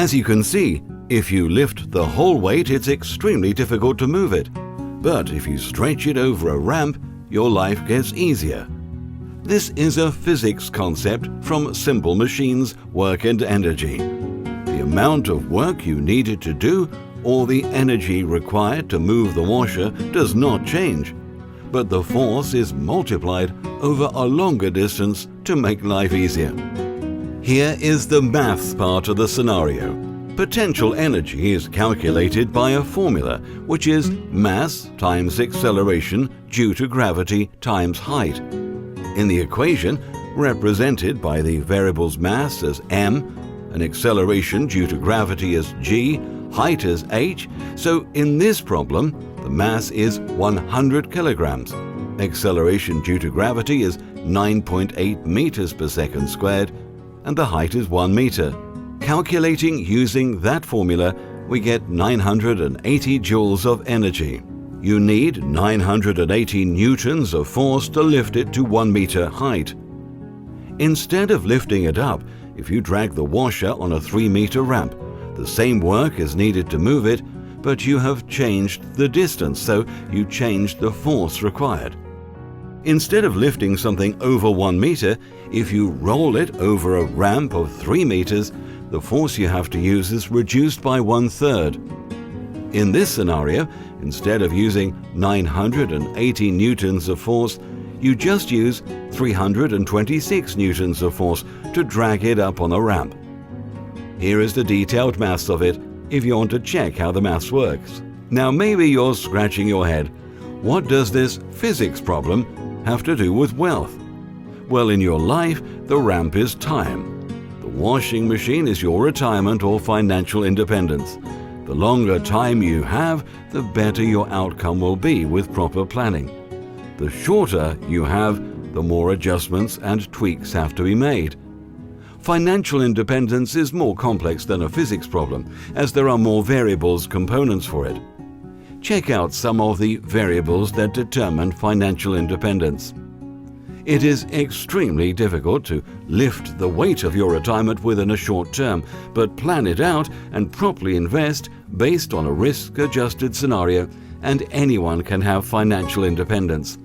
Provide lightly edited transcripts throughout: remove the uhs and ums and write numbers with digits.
As you can see, if you lift the whole weight, it's extremely difficult to move it. But if you stretch it over a ramp, your life gets easier. This is a physics concept from simple machines, work and energy. The amount of work you needed to do or the energy required to move the washer does not change, but the force is multiplied over a longer distance to make life easier. Here is the maths part of the scenario. Potential energy is calculated by a formula, which is mass times acceleration due to gravity times height. In the equation, represented by the variable's mass as m, and acceleration due to gravity as g, height as h, so in this problem, the mass is 100 kilograms. Acceleration due to gravity is 9.8 meters per second squared, and the height is 1 meter. Calculating using that formula, we get 980 joules of energy. You need 980 newtons of force to lift it to 1 meter height. Instead of lifting it up, if you drag the washer on a 3-meter ramp, the same work is needed to move it, but you have changed the distance, so you changed the force required. Instead of lifting something over 1 meter, if you roll it over a ramp of 3 meters, the force you have to use is reduced by 1/3. In this scenario, instead of using 980 newtons of force, you just use 326 newtons of force to drag it up on a ramp. Here is the detailed maths of it if you want to check how the maths works. Now maybe you're scratching your head. What does this physics problem have to do with wealth? Well, in your life, the ramp is time. The washing machine is your retirement or financial independence. The longer time you have, the better your outcome will be with proper planning. The shorter you have, the more adjustments and tweaks have to be made. Financial independence is more complex than a physics problem, as there are more variables components for it. Check out some of the variables that determine financial independence. It is extremely difficult to lift the weight of your retirement within a short term, but plan it out and properly invest based on a risk-adjusted scenario, and anyone can have financial independence.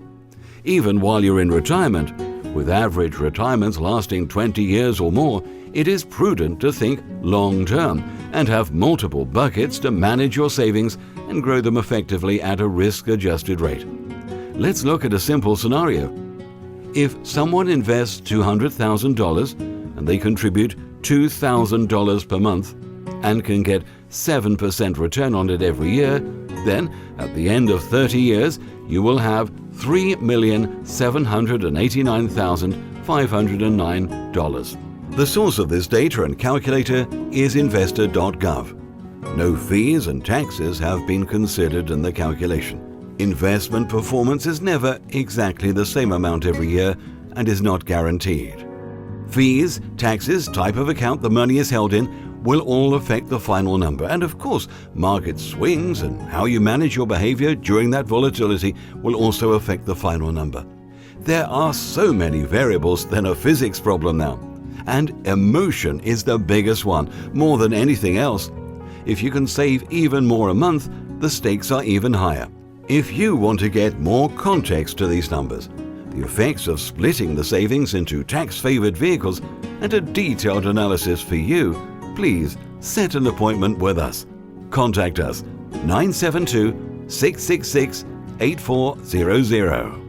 Even while you're in retirement, with average retirements lasting 20 years or more, it is prudent to think long-term and have multiple buckets to manage your savings and grow them effectively at a risk-adjusted rate. Let's look at a simple scenario. If someone invests $200,000 and they contribute $2,000 per month and can get 7% return on it every year, then at the end of 30 years, you will have $3,789,509. The source of this data and calculator is investor.gov. No fees and taxes have been considered in the calculation. Investment performance is never exactly the same amount every year and is not guaranteed. Fees, taxes, type of account the money is held in will all affect the final number, and of course, market swings and how you manage your behavior during that volatility will also affect the final number. There are so many variables than a physics problem now, and emotion is the biggest one, more than anything else. If you can save even more a month, the stakes are even higher. If you want to get more context to these numbers, the effects of splitting the savings into tax-favored vehicles, and a detailed analysis for you, please set an appointment with us. Contact us 972-666-8400.